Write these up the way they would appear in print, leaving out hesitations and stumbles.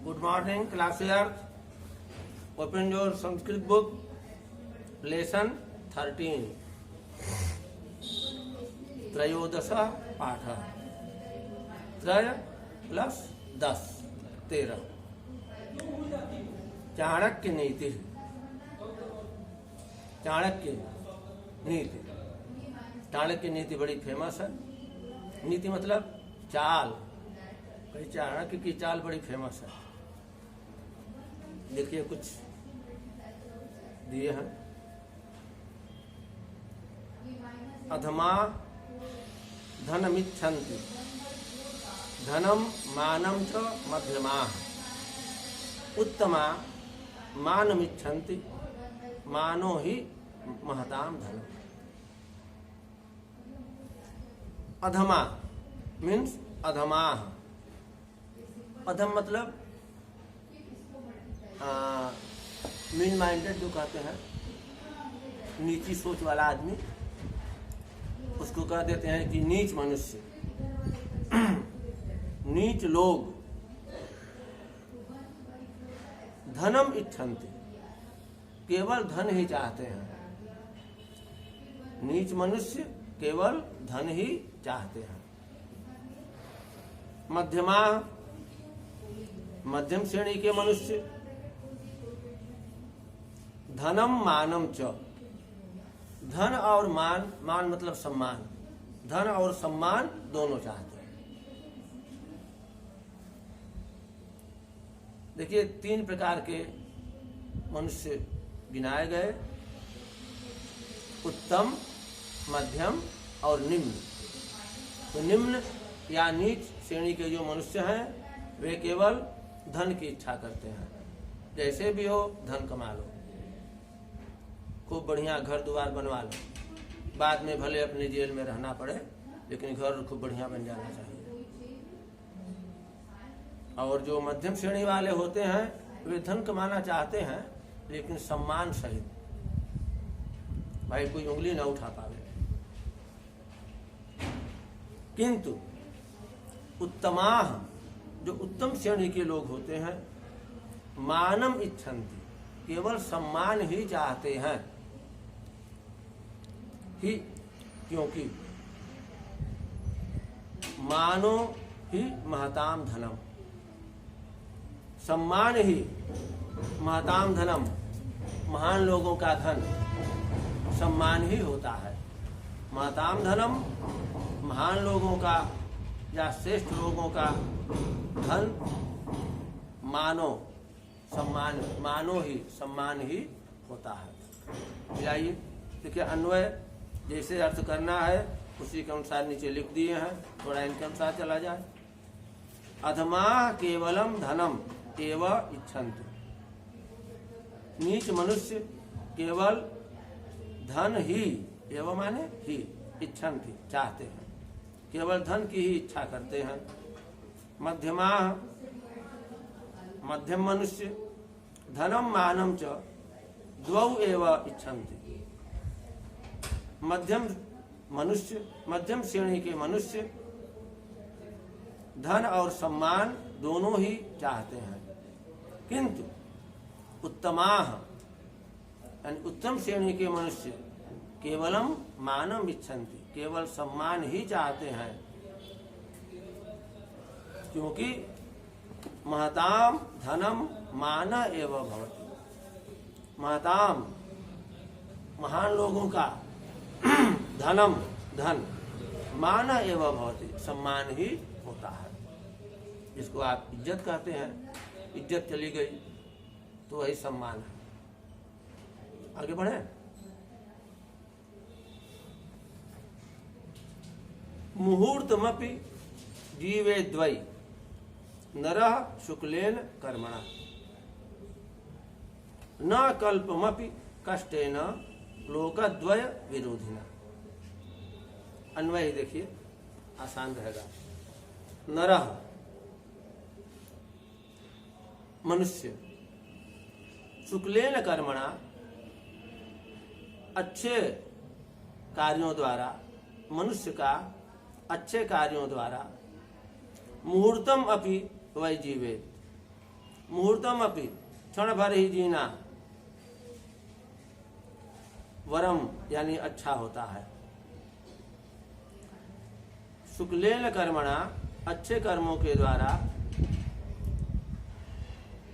Good morning, classers. Open your Sanskrit book, lesson 13. त्रयोदश पाठ. त्रय प्लस 10 13. चाणक्य नीति. चाणक्य नीति. चाणक्य नीति बड़ी फेमस है. नीति मतलब चाल. भाई चाणक्य की चाल बड़ी फेमस है. देखिए कुछ दिए हैं. अधमा धनमिच्छन्ति धनम मानं च मध्यमाः उत्तमा मानमिच्छन्ति मानो हि महताम धनम. अधमा मीन्स अधमाः. अधम मतलब मीन माइंडेड जो कहते हैं, नीची सोच वाला आदमी, उसको कह देते हैं कि नीच मनुष्य, नीच लोग. धनम इच्छन्ति, केवल धन ही चाहते हैं. नीच मनुष्य केवल धन ही चाहते हैं. मध्यमा, मध्यम श्रेणी के मनुष्य. धनम मानम च, धन और मान. मान मतलब सम्मान. धन और सम्मान दोनों चाहते हैं. देखिए 3 प्रकार के मनुष्य गिनाए गए. उत्तम, मध्यम और निम्न. तो निम्न या नीच श्रेणी के जो मनुष्य हैं वे केवल धन की इच्छा करते हैं. जैसे भी हो धन कमा लो, खूब बढ़िया घर द्वार बनवा लो, बाद में भले अपने जेल में रहना पड़े लेकिन घर खूब बढ़िया बन जाना चाहिए. और जो मध्यम श्रेणी वाले होते हैं वे धन कमाना चाहते हैं लेकिन सम्मान सहित. भाई कोई उंगली न उठा पावे. किंतु उत्तमाः, जो उत्तम श्रेणी के लोग होते हैं, मानम इच्छन्ति, केवल सम्मान ही चाहते हैं. ही क्योंकि मानो ही महताम धनम, सम्मान ही महताम धनम, महान लोगों का धन सम्मान ही होता है. महताम धनम, महान लोगों का या श्रेष्ठ लोगों का धन. मानो सम्मान, मानो ही सम्मान ही होता है. मिलाइए. देखिए अन्वय जैसे अर्थ करना है उसी के अनुसार नीचे लिख दिए हैं. थोड़ा इनके अनुसार चला जाए. अधमा केवलम धनम एव इच्छन्ति, नीच मनुष्य केवल धन ही, एव माने ही, इच्छन्ति चाहते हैं, केवल धन की ही इच्छा करते हैं. मध्यमा, मध्यम मनुष्य धनम मानम च द्वौ एव इच्छन्ति. मध्यम मनुष्य, मध्यम श्रेणी के मनुष्य धन और सम्मान दोनों ही चाहते हैं. किंतु उत्तमाः, यानी उत्तम श्रेणी के मनुष्य केवलम मानम इच्छन्ति, केवल सम्मान ही चाहते हैं. क्योंकि महताम धनम मान एव भवति. महताम, महान लोगों का धनम धन, मान एव भवति, सम्मान ही होता है. जिसको आप इज्जत कहते हैं, इज्जत चली गई तो वही सम्मान है. आगे बढ़े. मुहूर्तमपि जीवे द्वै नरः शुक्लेन कर्मणा न कल्पमपि कष्टेन लोकद्वय विरोधिना. अन्वय देखिए आसान रहेगा. नरः मनुष्य, शुक्लेन कर्मणा अच्छे कार्यों द्वारा, मनुष्य का अच्छे कार्यों द्वारा, मुहूर्तम अपि वै जीवेत, मुहूर्तम अपि क्षण भर ही जीना वरम यानी अच्छा होता है। शुक्लेन कर्मणा अच्छे कर्मों के द्वारा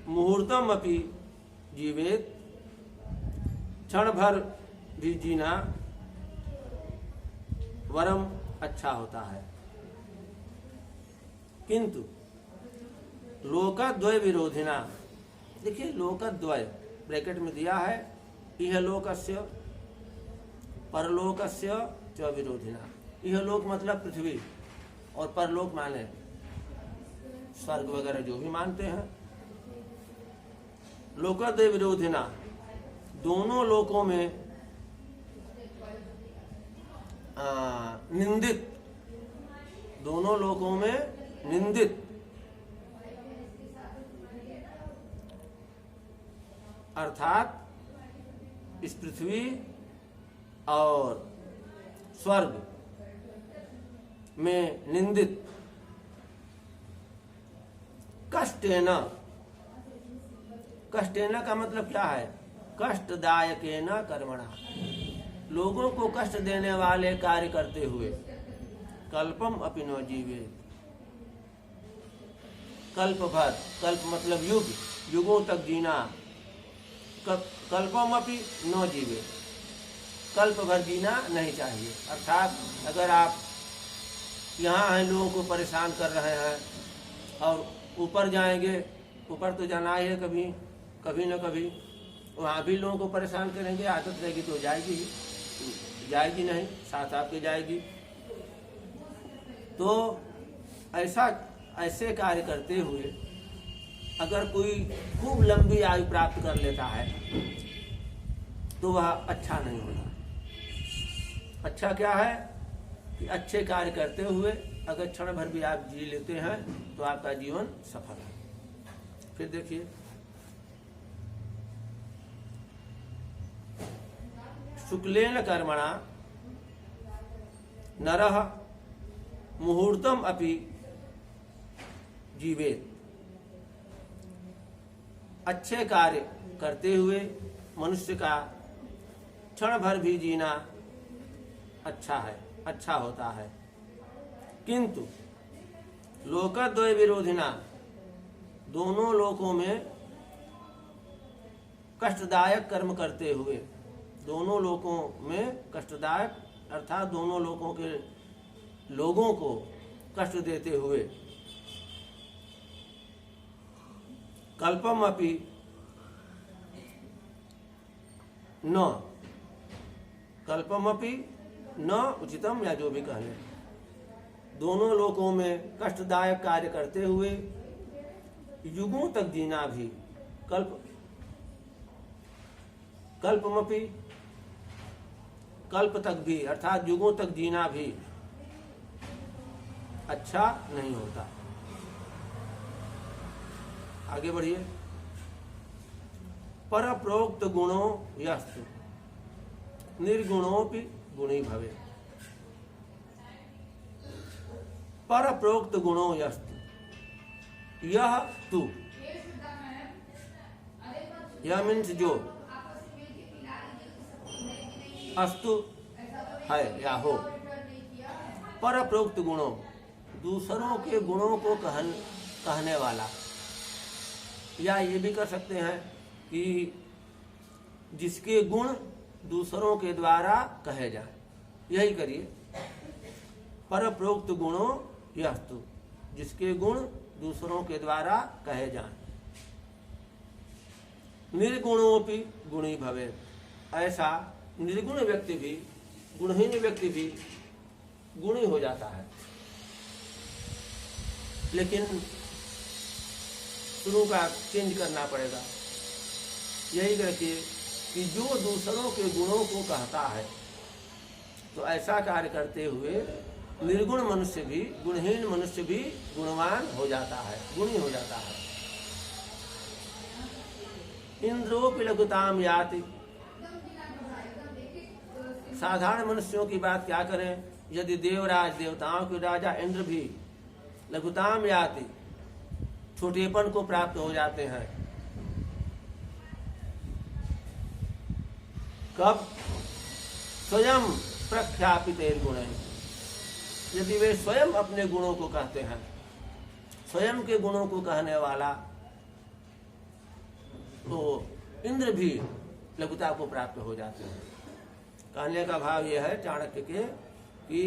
मुहूर्तम अपि जीवेत क्षण भर भी जीना वरम अच्छा होता है। किंतु लोकद्वय विरोधिना, देखिए लोकद्वय ब्रैकेट में दिया है, यह लोकस्य परलोकस्य च विरोधिना। यह लोक मतलब पृथ्वी और परलोक माने स्वर्ग वगैरह जो भी मानते हैं। लोकद्वय विरोधिना, दोनों लोकों में निंदित, दोनों लोकों में निंदित अर्थात इस पृथ्वी और स्वर्ग में निंदित कष्टेन, कष्टेन का मतलब क्या है? कष्टदायकेन कर्मणा, लोगों को कष्ट देने वाले कार्य करते हुए। कल्पम अपि न जीवेत, कल्प भर, कल्प मतलब युग, युगों तक जीना। कल्पम अपि न जीवेत, कल्प भर जीना नहीं चाहिए। अर्थात अगर आप यहाँ हैं, लोगों को परेशान कर रहे हैं और ऊपर जाएंगे, ऊपर तो जाना ही है कभी कभी न कभी, वहाँ भी लोगों को परेशान करेंगे, आदत रहेगी तो जाएगी ही, जाएगी नहीं साथ आपके जाएगी। तो ऐसे कार्य करते हुए अगर कोई खूब लंबी आयु प्राप्त कर लेता है तो वह अच्छा नहीं होता। अच्छा क्या है कि अच्छे कार्य करते हुए अगर क्षण भर भी आप जी लेते हैं तो आपका जीवन सफल है। फिर देखिए, शुक्लेन कर्मणा नरः मुहूर्तम अपि जीवेत, अच्छे कार्य करते हुए मनुष्य का क्षण भर भी जीना अच्छा है, अच्छा होता है। किंतु लोकद्वय विरोधिना, दोनों लोकों में कष्टदायक कर्म करते हुए, दोनों लोकों में कष्टदायक अर्थात दोनों लोकों के लोगों को कष्ट देते हुए। कल्पम अपि न, कल्पम अपि न उचितम, या जो भी कहने, दोनों लोकों में कष्टदायक कार्य करते हुए युगों तक जीना भी, कल्पमपि कल्प तक भी अर्थात युगों तक जीना भी अच्छा नहीं होता। आगे बढ़िए। पर प्रोक्त गुणों यस्तु निर्गुणोपि गुणी भवे। पर प्रोक्त गुणों यस्तु, यह तू, यह मीन्स जो, अस्तु है या हो, पर प्रोक्त गुणों, दूसरों के गुणों को कहने वाला, या ये भी कर सकते हैं कि जिसके गुण दूसरों के द्वारा कहे जाए, यही करिए। पर प्रोक्त गुणों यस्तु, जिसके गुण दूसरों के द्वारा कहे जाए। निर्गुणोपि गुणी भवे, ऐसा निर्गुण व्यक्ति भी, गुणहीन व्यक्ति भी गुणी हो जाता है। लेकिन शुरू का चेंज करना पड़ेगा। यही रखिए कि जो दूसरों के गुणों को कहता है तो ऐसा कार्य करते हुए निर्गुण मनुष्य भी, गुणहीन मनुष्य भी गुणवान हो जाता है, गुणी हो जाता है। इंद्रोपि लघुताम याति, साधारण मनुष्यों की बात क्या करें, यदि देवराज देवताओं के राजा इंद्र भी लघुताम याति छोटेपन को प्राप्त हो जाते हैं। कब? स्वयं प्रख्यापित गुण, यदि वे स्वयं अपने गुणों को कहते हैं, स्वयं के गुणों को कहने वाला, तो इंद्र भी लघुता को प्राप्त हो जाते हैं। कहने का भाव यह है चाणक्य के कि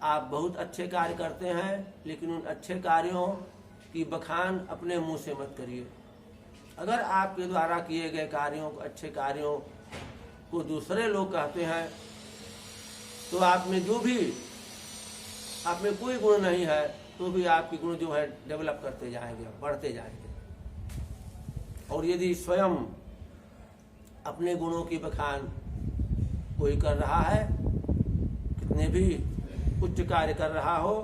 आप बहुत अच्छे कार्य करते हैं, लेकिन उन अच्छे कार्यों की बखान अपने मुंह से मत करिए। अगर आपके द्वारा किए गए कार्यों को, अच्छे कार्यों को दूसरे लोग कहते हैं, तो आप में जो भी, आप में कोई गुण नहीं है, तो भी आपके गुण जो है डेवलप करते जाएंगे, बढ़ते जाएंगे। और यदि स्वयं अपने गुणों की बखान कोई कर रहा है, कितने भी उच्च कार्य कर रहा हो,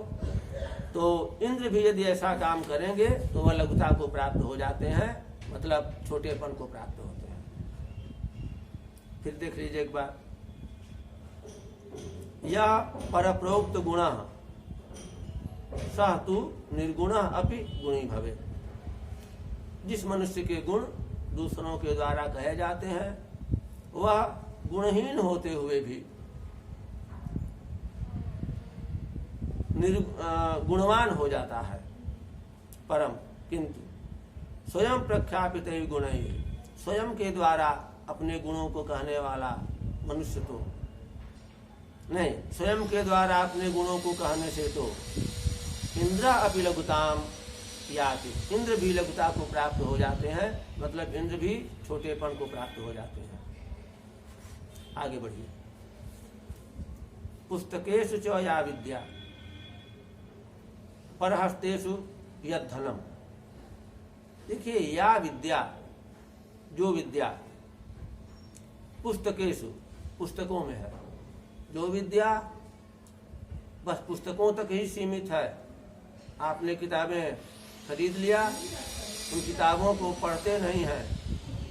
तो इंद्र भी यदि ऐसा काम करेंगे तो वह लघुता को प्राप्त हो जाते हैं, मतलब छोटेपन को प्राप्त होते हैं। फिर देख लीजिए एक बार, यह परप्रोक्त गुण सह तु निर्गुण अपि गुणी भवे। जिस मनुष्य के गुण दूसरों के द्वारा कहे जाते हैं, वह गुणहीन होते हुए भी गुणवान हो जाता है। परम किंतु स्वयं प्रख्यापित गुण, स्वयं के द्वारा अपने गुणों को कहने वाला मनुष्य तो नहीं, स्वयं के द्वारा अपने गुणों को कहने से तो इंद्र अपि लघुताम याति, इंद्र भी लघुता को प्राप्त हो जाते हैं, मतलब इंद्र भी छोटेपन को प्राप्त हो जाते हैं। आगे बढ़िए। पुस्तकेषु च या विद्या परहस्तेषु यद धनम। देखिए, या विद्या, जो विद्या पुस्तकेषु, पुस्तकों में है, जो विद्या बस पुस्तकों तक ही सीमित है। आपने किताबें खरीद लिया, उन किताबों को पढ़ते नहीं हैं,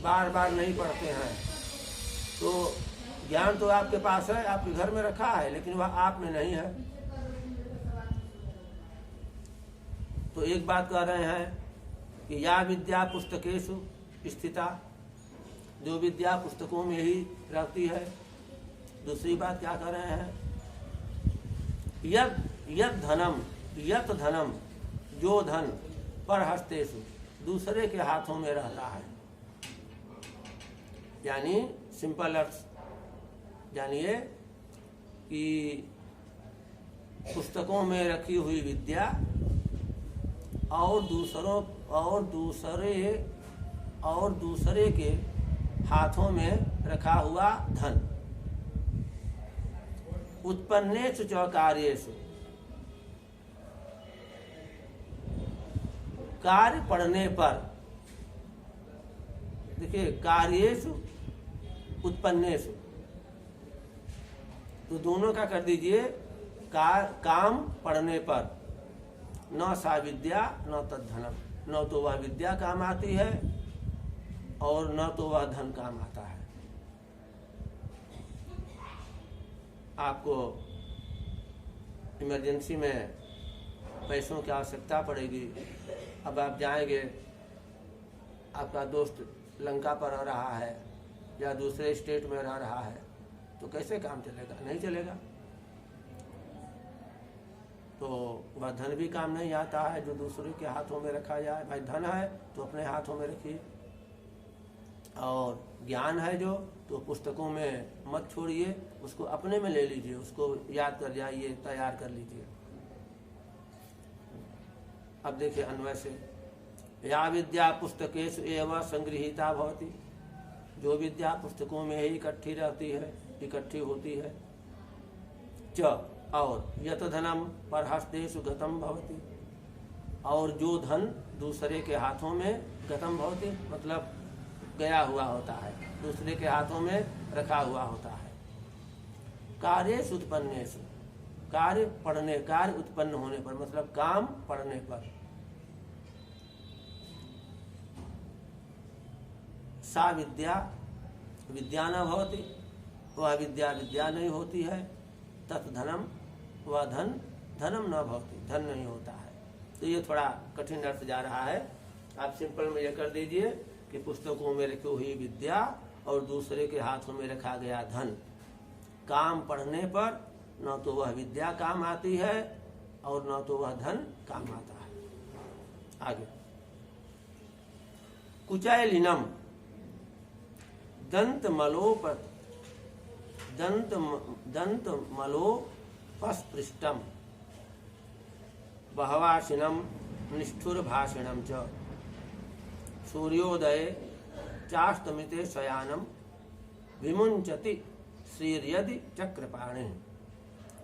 बार बार नहीं पढ़ते हैं, तो ज्ञान तो आपके पास है, आपके घर में रखा है, लेकिन वह आप में नहीं है। तो एक बात कह रहे हैं कि या विद्या पुस्तकेषु स्थिता, जो विद्या पुस्तकों में ही रहती है। दूसरी बात क्या कह रहे हैं, यद धनम, यत धनम, जो धन परहस्तेषु, दूसरे के हाथों में रहता है। यानी सिंपल अर्थ जानिए कि पुस्तकों में रखी हुई विद्या और दूसरे के हाथों में रखा हुआ धन। उत्पन्नेषु च कार्येषु, कार्य पढ़ने पर, देखिए कार्येषु उत्पन्नेषु, तो दोनों का कर दीजिए, काम पढ़ने पर, न सा विद्या न तद्धनम, न तो वह विद्या काम आती है और न तो वह धन काम आता है। आपको इमरजेंसी में पैसों की आवश्यकता पड़ेगी, अब आप जाएंगे, आपका दोस्त लंका पर रह रहा है या दूसरे स्टेट में रह रहा है, तो कैसे काम चलेगा? नहीं चलेगा। तो वह धन भी काम नहीं आता है जो दूसरे के हाथों में रखा जाए। भाई धन है तो अपने हाथों में रखिए, और ज्ञान है जो, तो पुस्तकों में मत छोड़िए, उसको अपने में ले लीजिए, उसको याद कर जाइए, तैयार कर लीजिए। अब देखिए अन्वय से, या विद्या पुस्तकेषु एव संगृहीता भवति, जो विद्या पुस्तकों में ही इकट्ठी रहती है, इकट्ठी होती है। च, और यत धनम परहस्तेषु गतम भवति, और जो धन दूसरे के हाथों में गतम भवति, मतलब गया हुआ होता है, दूसरे के हाथों में रखा हुआ होता है। कार्येषु उत्पन्नेषु, कार्य पढ़ने, कार्य उत्पन्न होने पर, मतलब काम पढ़ने पर। सा विद्या विद्या न भवति, वह विद्या विद्या नहीं होती है। तत् धनम, वह धन धनम न भवति, धन नहीं होता है। तो ये थोड़ा कठिन अर्थ जा रहा है। आप सिंपल में ये कर दीजिए कि पुस्तकों में रखी हुई विद्या और दूसरे के हाथों में रखा गया धन, काम पढ़ने पर न तो वह विद्या काम आती है और न तो वह धन काम आता है। आगे कुचैलिनम दंत मलोपस्पृष्टम बहवासिनम निष्ठुर भाषिणम च सूर्योदये चास्तमिते शयानम विमुंचति श्रीर्यदि चक्रपाणे।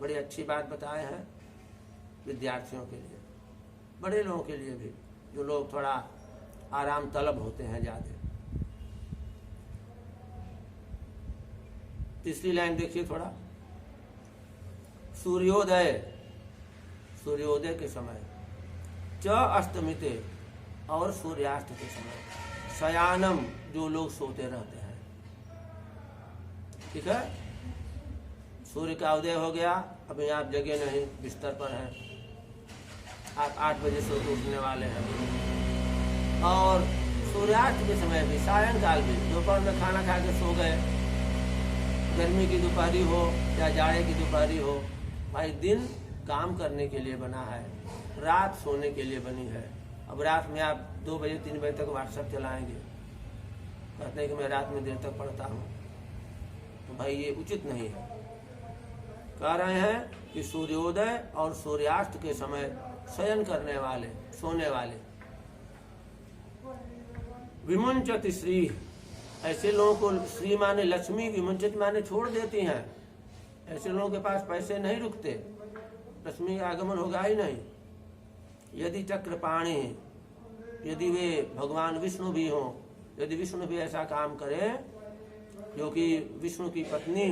बड़ी अच्छी बात बताए हैं विद्यार्थियों के लिए, बड़े लोगों के लिए भी, जो लोग थोड़ा आराम तलब होते हैं ज्यादा। तीसरी लाइन देखिए थोड़ा, सूर्योदय, सूर्योदय के समय, च अस्तमिते और सूर्यास्त के समय, शयानम जो लोग सोते रहते हैं। ठीक है, सूर्य का उदय हो गया, अभी आप जगे नहीं, बिस्तर पर हैं, आप 8 बजे सो के उठने वाले हैं, और सूर्यास्त के समय भी, सायंकाल भी, दोपहर में खाना खा के सो गए, गर्मी की दोपहरी हो या जाड़े की दोपहरी हो, भाई दिन काम करने के लिए बना है, रात सोने के लिए बनी है। अब रात में आप 2 बजे 3 बजे तक व्हाट्सएप चलाएंगे, कहते हैं कि मैं रात में देर तक पढ़ता हूँ, तो भाई ये उचित नहीं है। कह रहे हैं कि सूर्योदय और सूर्यास्त के समय शयन करने वाले, सोने वाले, विमुंचति श्री, ऐसे लोगों को श्री माने लक्ष्मी, विमुंचत माने छोड़ देती हैं। ऐसे लोगों के पास पैसे नहीं रुकते, लक्ष्मी का आगमन होगा ही नहीं। यदि चक्रपाणी, यदि वे भगवान विष्णु भी हों, यदि विष्णु भी ऐसा काम करें, जो कि विष्णु की पत्नी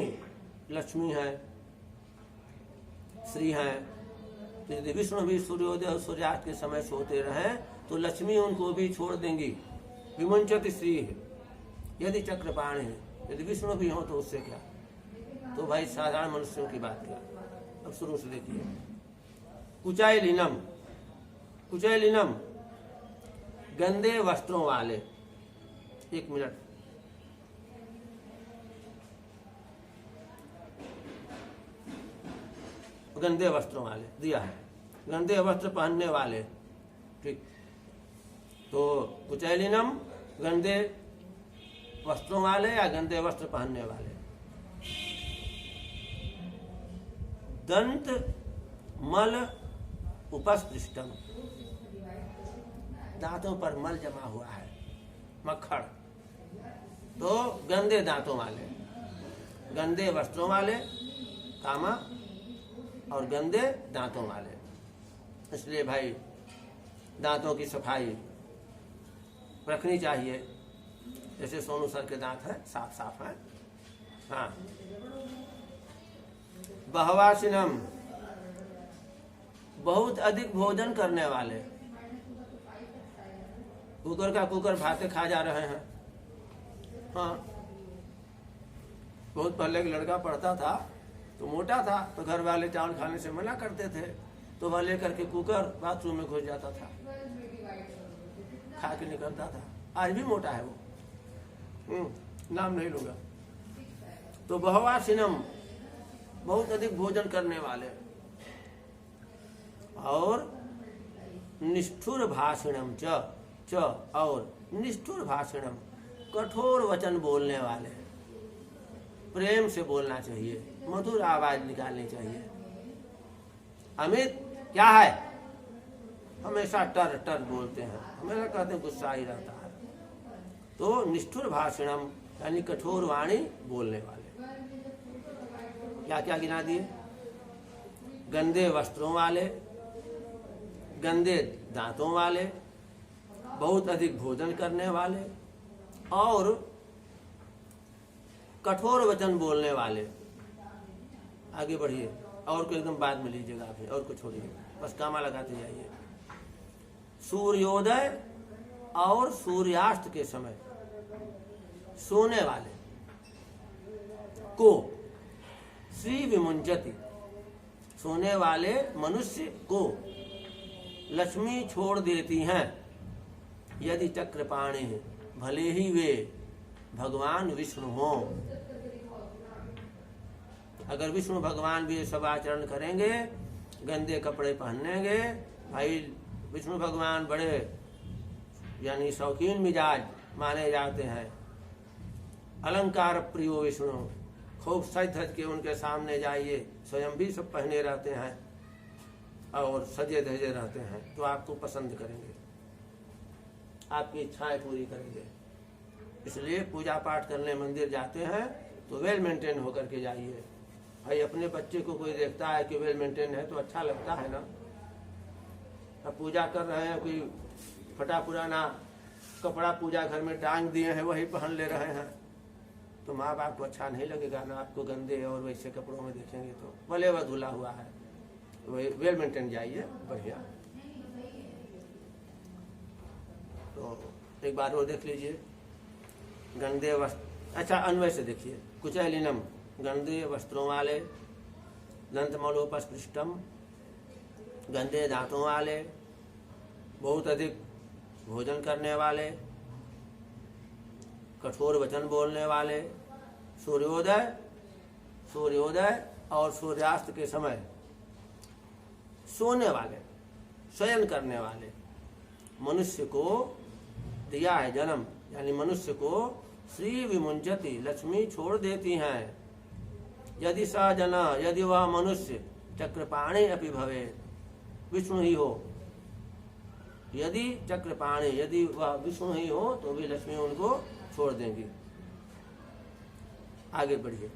लक्ष्मी है, श्री है, तो यदि विष्णु भी सूर्योदय और सूर्यास्त के समय सोते रहें तो लक्ष्मी उनको भी छोड़ देंगी। विमुंचति श्री, यदि चक्रपाणी है, यदि विष्णु भी हो तो उससे क्या, तो भाई साधारण मनुष्यों की बात क्या। अब शुरू से देखिए, कुचैलिनम, कुचैलिनम गंदे वस्त्रों वाले, 1 मिनट, गंदे वस्त्रों वाले दिया है, गंदे वस्त्र पहनने वाले। ठीक, तो कुचैलिनम गंदे वस्त्रों वाले या गंदे वस्त्र पहनने वाले। दंत मल उपस्पृष्टम, दांतों पर मल जमा हुआ है, मक्खड़, तो गंदे दांतों वाले, गंदे वस्त्रों वाले कामा, और गंदे दांतों वाले। इसलिए भाई दांतों की सफाई रखनी चाहिए। जैसे सोनू सर के दांत हैं, साफ साफ हैं। हाँ, बहवासिनम, बहुत अधिक भोजन करने वाले, कुकर का कुकर भाते खा जा रहे हैं। हाँ, बहुत पहले एक लड़का पढ़ता था तो मोटा था, तो घर वाले चावल खाने से मना करते थे, तो वह लेकर के कुकर बाथरूम में घुस जाता था, खा के निकलता था। आज भी मोटा है वो, नाम नहीं लूंगा। तो बहवासिनम, बहुत अधिक भोजन करने वाले, और निष्ठुर भाषणम च, और निष्ठुर भाषणम, कठोर वचन बोलने वाले। प्रेम से बोलना चाहिए, मधुर आवाज निकालनी चाहिए। अमित क्या है, हमेशा टर टर बोलते हैं, हमेशा कहते हैं गुस्सा ही रहता है। तो निष्ठुर भाषणम यानी कठोर वाणी बोलने वाले। क्या क्या गिना दिए, गंदे वस्त्रों वाले, गंदे दांतों वाले, बहुत अधिक भोजन करने वाले, और कठोर वचन बोलने वाले। आगे बढ़िए, और को एकदम बाद में लीजिएगा अभी, और को छोड़िए, बस कामा लगाते जाइए। सूर्योदय और सूर्यास्त के समय सोने वाले को श्री विमुंचति, सोने वाले मनुष्य को लक्ष्मी छोड़ देती हैं यदि चक्रपाणी, भले ही वे भगवान विष्णु हों। अगर विष्णु भगवान भी सब आचरण करेंगे, गंदे कपड़े पहनेंगे, भाई विष्णु भगवान बड़े यानी शौकीन मिजाज माने जाते हैं, अलंकार प्रियो विष्णु, खूब सज धज के उनके सामने जाइए, स्वयं भी सब पहने रहते हैं और सजे धजे रहते हैं, तो आपको पसंद करेंगे, आपकी इच्छाएं पूरी करेंगे। इसलिए पूजा पाठ करने मंदिर जाते हैं तो वेल मेंटेन होकर के जाइए। भाई अपने बच्चे को कोई देखता है कि वेल मेंटेन है तो अच्छा लगता है ना। अब पूजा कर रहे हैं, कोई फटा पुराना कपड़ा पूजा घर में टांग दिए हैं वही पहन ले रहे हैं, तो माँ बाप को अच्छा नहीं लगेगा ना। आपको गंदे और वैसे कपड़ों में देखेंगे तो भले वह धुला हुआ है, वेल मेंटेन जाइए, बढ़िया। तो एक बार वो देख लीजिए, गंदे वस्त्र, अच्छा अन्वय से देखिए, कुचैलिनम, गंदे वस्त्रों वाले, दंतमलोपस्पृष्टम, गंदे दांतों वाले, बहुत अधिक भोजन करने वाले, कठोर वचन बोलने वाले, सूर्योदय और सूर्यास्त के समय सोने वाले, शयन करने वाले, मनुष्य को दिया है जन्म, यानी मनुष्य को श्री विमुंचति, लक्ष्मी छोड़ देती हैं। यदि स जना, यदि वह मनुष्य चक्रपाणी अपि भवे, विष्णु ही हो, यदि चक्रपाणी, यदि वह विष्णु ही हो तो भी लक्ष्मी उनको छोड़ देंगी। आगे बढ़िए।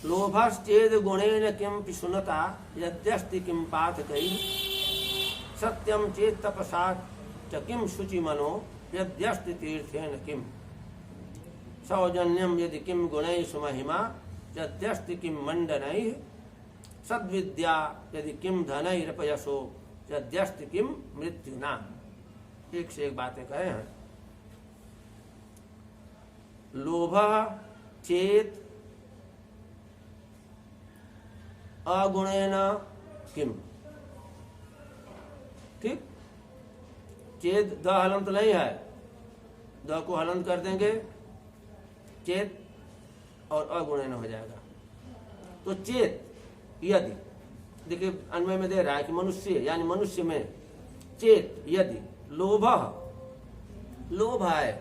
लोभश्चेद गुणेन किम पिशुनता यद्यस्ति किम पातकैः, सत्यम चेत तपसा च किम शुचि मनो यद्यस्ति तीर्थेन किम, सौजन्यम यदि किम गुणैः सुमहिमा यद्यस्ति किम मंडनैः, सद्विद्या यदि किम धनैरपयसो यद्यस्ति किम मृत्युना। एक से एक बातें कहे हैं। लोभ चेत अगुणेन किम, ठीक, चेत द हलंत नहीं है, द को हलंत कर देंगे, चेत और अगुणेन हो जाएगा। तो चेत यदि, देखिए अन्वय में दे रहा है कि मनुष्य, यानी मनुष्य में चेत यदि, लोभ, लोभ है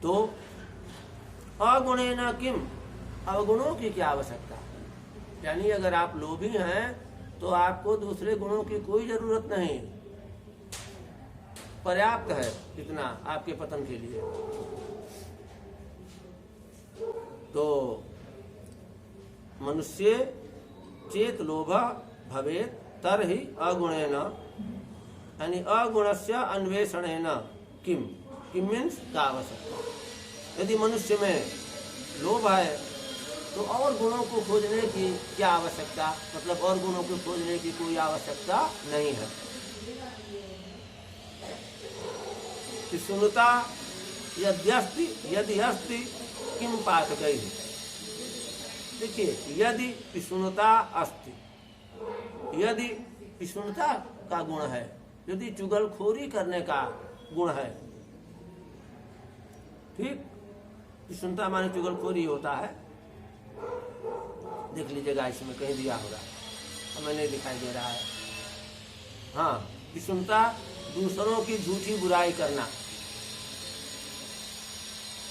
तो अगुणेन किम, अवगुणों की क्या आवश्यकता, यानी अगर आप लोभी हैं तो आपको दूसरे गुणों की कोई जरूरत नहीं, पर्याप्त है इतना आपके पतन के लिए। तो मनुष्य चेत लोभ भवेत् तर्हि अगुणेन, यानी अगुणस्य अन्वेषणेन किम, किम मीन्स का आवश्यकता। यदि मनुष्य में लोभ है तो और गुणों को खोजने की क्या आवश्यकता, मतलब और गुणों को खोजने की कोई आवश्यकता नहीं है। सुनता यद्यस्ति, यदि अस्ति किम पातकैः, देखिए यदि पिशुनता अस्ति, यदि पिशुनता का गुण है, यदि चुगलखोरी करने का गुण है, ठीक, पिशुनता माने चुगलखोरी होता है, देख लीजिएगा इसमें कहीं दिया होगा, हमें नहीं दिखाई दे रहा है। हाँ, पिशुनता दूसरों की झूठी बुराई करना,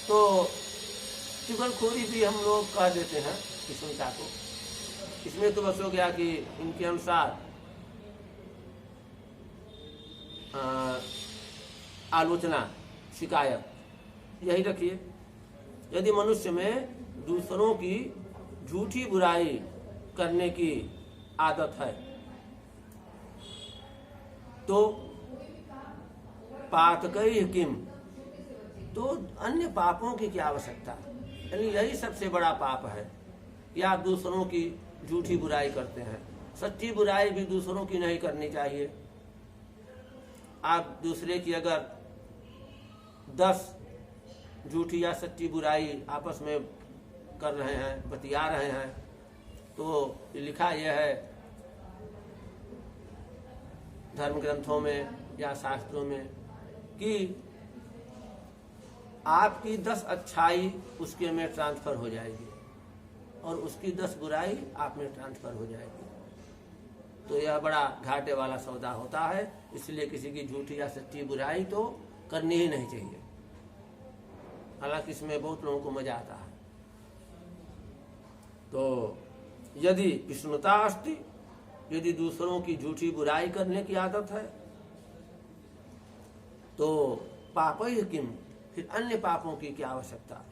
तो चुगलखोरी भी हम लोग कह देते हैं पिशुनता को। इसमें तो बस हो गया कि इनके अनुसार आलोचना, शिकायत, यही रखिए। यदि मनुष्य में दूसरों की झूठी बुराई करने की आदत है तो पातकैः किम, तो अन्य पापों की क्या आवश्यकता, यानी यही सबसे बड़ा पाप है कि आप दूसरों की झूठी बुराई करते हैं। सच्ची बुराई भी दूसरों की नहीं करनी चाहिए। आप दूसरे की अगर 10 झूठी या सच्ची बुराई आपस में कर रहे हैं, बतिया रहे हैं, तो लिखा यह है धर्म ग्रंथों में या शास्त्रों में कि आपकी 10 अच्छाई उसके में ट्रांसफर हो जाएगी और उसकी 10 बुराई आप में ट्रांसफर हो जाएगी। तो यह बड़ा घाटे वाला सौदा होता है, इसलिए किसी की झूठी या सच्ची बुराई तो करनी ही नहीं चाहिए। हालांकि इसमें बहुत लोगों को मजा आता है। तो यदि विष्णुता अस्ति, यदि दूसरों की झूठी बुराई करने की आदत है तो पापैः किम, फिर अन्य पापों की क्या आवश्यकता।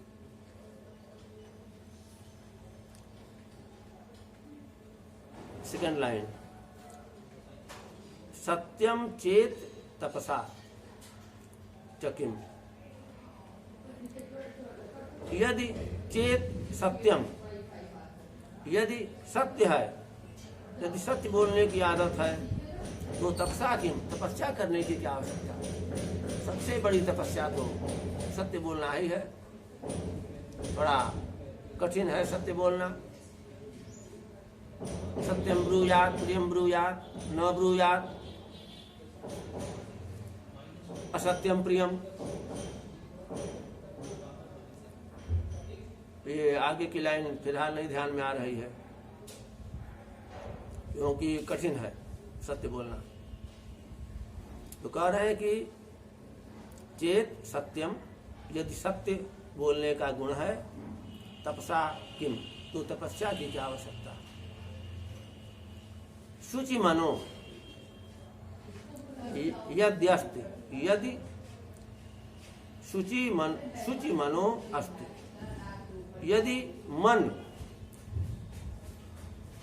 सेकंड लाइन, सत्यम चेत तपसा च किम। यदि चेत सत्यम, यदि सत्य है, यदि सत्य बोलने की आदत है तो तपसा किम, तपस्या करने की क्या आवश्यकता है। सबसे बड़ी तपस्या तो सत्य बोलना ही है। थोड़ा कठिन है सत्य बोलना। सत्यम ब्रूयात प्रियम ब्रूयात न ब्रूयात असत्यम प्रियम। ये आगे की लाइन फिलहाल नहीं ध्यान में आ रही है क्योंकि कठिन है सत्य बोलना। तो कह रहे हैं कि चेत सत्यम, यदि सत्य बोलने का गुण है, तपसा किम, तो तपस्या की क्या आवश्यकता। शुचि मनो यद्यस्ति, यदि शुचि मनो अस्ति, यदि मन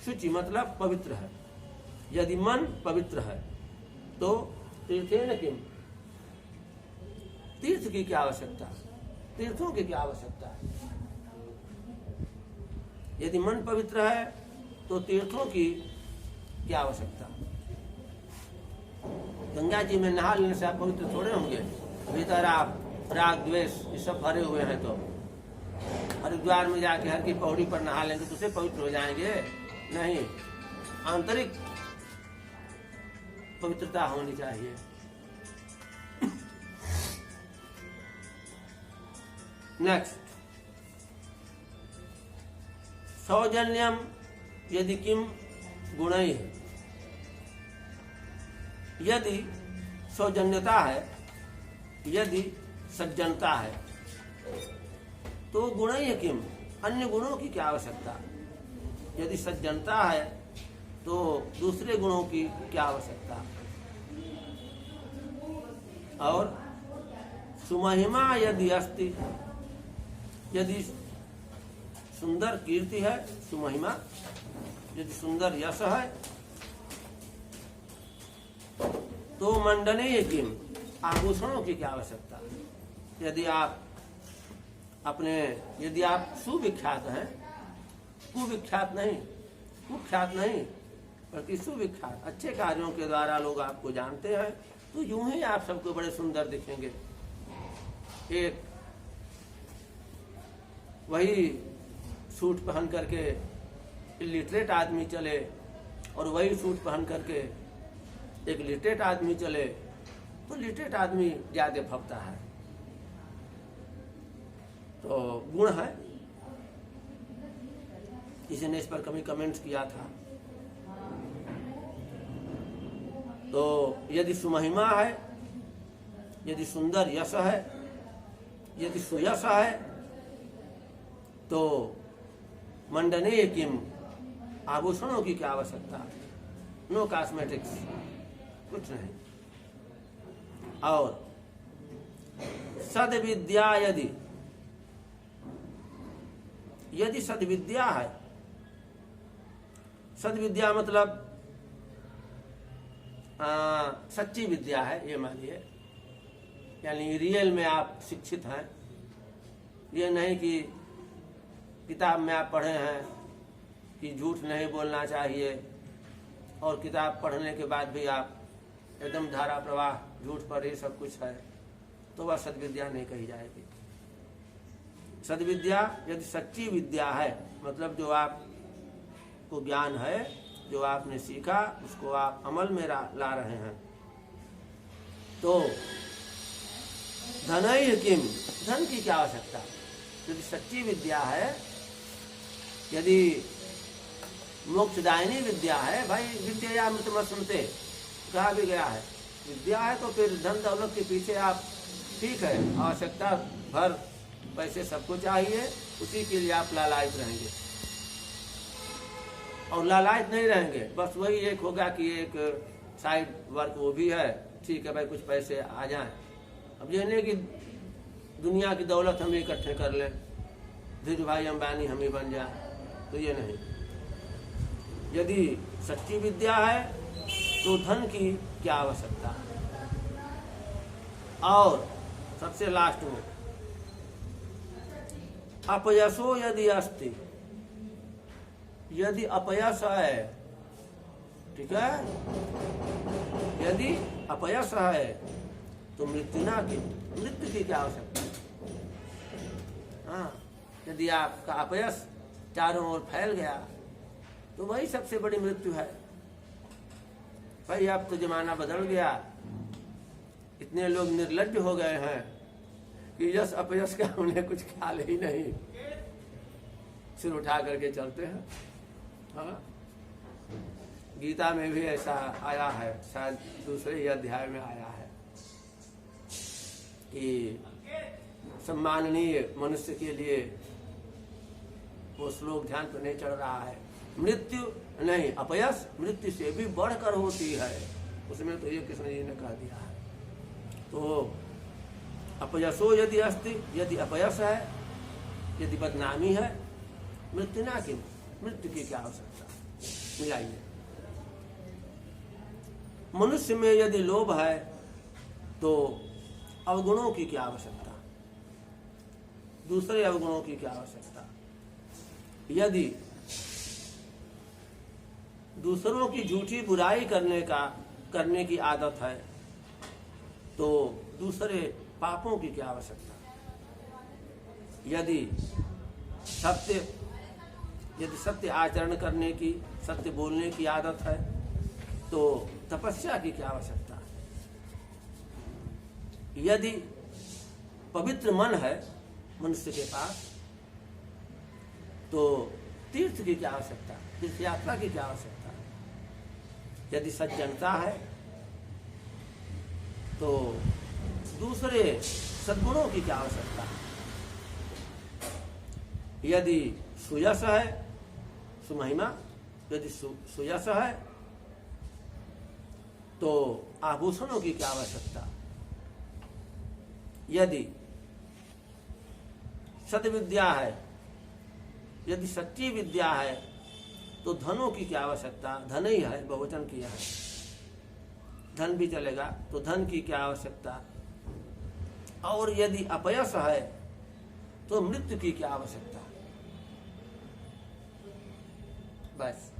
शुचि मतलब पवित्र है, यदि मन पवित्र है तो तीर्थेन किम, तीर्थ की क्या आवश्यकता, तीर्थों की क्या आवश्यकता है। यदि मन पवित्र है तो तीर्थों की क्या आवश्यकता। गंगा जी में नहा लेने से आप पवित्र थोड़े होंगे, भीतर आप राग द्वेष ये सब भरे हुए हैं। तो हरिद्वार में जाके हर की पौड़ी पर नहा लेंगे तो उसे पवित्र हो जाएंगे? नहीं, आंतरिक पवित्रता होनी चाहिए। नेक्स्ट, सौजन्यम यदि किम गुणैः, यदि सौजन्यता है, यदि सज्जनता है तो गुणैः किम, अन्य गुणों की क्या आवश्यकता। यदि सज्जनता है तो दूसरे गुणों की क्या आवश्यकता। और सुमहिमा यदि अस्ति, यदि सुंदर कीर्ति है, सुमहिमा यदि सुंदर यश है तो मंडने किम, आभूषणों की क्या आवश्यकता। यदि आप यदि आप सुविख्यात हैं, कुविख्यात नहीं, कुख्यात नहीं बल्कि सुविख्यात, अच्छे कार्यों के द्वारा लोग आपको जानते हैं, तो यूं ही आप सबको बड़े सुंदर दिखेंगे। एक वही सूट पहन करके इलिटरेट आदमी चले और वही सूट पहन करके एक लिटरेट आदमी चले तो लिटरेट आदमी ज्यादा फपता है। तो गुण है। किसी ने इस पर कभी कमेंट्स किया था। तो यदि सुमहिमा है, यदि सुंदर यश है, यदि सुयश है तो मंडने किम, आभूषणों की क्या आवश्यकता। नो कॉस्मेटिक्स, कुछ नहीं। और सद्विद्या यदि सद्विद्या है, सद्विद्या मतलब सच्ची विद्या है, ये मानिए, यानी रियल में आप शिक्षित हैं। ये नहीं कि किताब में आप पढ़े हैं कि झूठ नहीं बोलना चाहिए और किताब पढ़ने के बाद भी आप एकदम धारा प्रवाह झूठ पर ही सब कुछ है, तो वह सद्विद्या नहीं कही जाएगी। सद्विद्या यदि सच्ची विद्या है, मतलब जो आप को ज्ञान है, जो आपने सीखा उसको आप अमल में ला रहे हैं। तो धनैः किम, धन की क्या आवश्यकता? यदि सच्ची विद्या है, यदि मोक्षदायिनी विद्या है, भाई विद्या मृतमश्नुते कहा भी गया है, विद्या है तो फिर धन दौलत के पीछे आप, ठीक है, आवश्यकता भर पैसे सबको चाहिए, उसी के लिए आप लालायित रहेंगे। और लालायित नहीं रहेंगे, बस वही एक होगा कि एक साइड वर्क वो भी है, ठीक है भाई कुछ पैसे आ जाएं, अब ये नहीं कि दुनिया की दौलत हम इकट्ठे कर लें, धीरे भाई अंबानी हम ही बन जाए, तो ये नहीं। यदि सच्ची विद्या है तो धन की क्या आवश्यकता। और सबसे लास्ट में अपयशो यदि अस्ति, यदि अपयश है, ठीक है, यदि अपयश है तो मृत्युना की, मृत्यु की क्या आवश्यकता। हाँ, यदि आपका अपयश चारों ओर फैल गया तो वही सबसे बड़ी मृत्यु है। भाई अब तो जमाना बदल गया, इतने लोग निर्लज्ज हो गए हैं कि यश अपयश का उन्हें कुछ ख्याल ही नहीं, सिर उठा करके चलते हैं। हाँ, गीता में भी ऐसा आया है, शायद दूसरे ही अध्याय में आया है कि सम्माननीय मनुष्य के लिए वो श्लोक ध्यान पर नहीं चढ़ रहा है, मृत्यु नहीं, अपयश मृत्यु से भी बढ़कर होती है, उसमें तो ये कृष्ण जी ने कह दिया है। तो अपयशो यदि अस्ति, यदि अपयश है, यदि बदनामी है, मृत्यु ना की, मृत्यु की क्या आवश्यकता। मिलाइए, मनुष्य में यदि लोभ है तो अवगुणों की क्या आवश्यकता, दूसरे अवगुणों की क्या आवश्यकता। यदि दूसरों की झूठी बुराई करने की आदत है तो दूसरे पापों की क्या आवश्यकता। यदि सत्य आचरण करने की, सत्य बोलने की आदत है तो तपस्या की क्या आवश्यकता। यदि पवित्र मन है मनुष्य के पास तो तीर्थ की क्या आवश्यकता, तीर्थ यात्रा की क्या आवश्यकता। यदि सज्जनता है तो दूसरे सद्गुणों की क्या आवश्यकता। यदि सुयश है, सुमहिमा, यदि सुयश है तो आभूषणों की क्या आवश्यकता। यदि सद्विद्या है, यदि सच्ची विद्या है तो धनों की क्या आवश्यकता। धन ही है, बहुवचन किया है, धन भी चलेगा, तो धन की क्या आवश्यकता। और यदि अपयश है तो मृत्यु की क्या आवश्यकता। बस।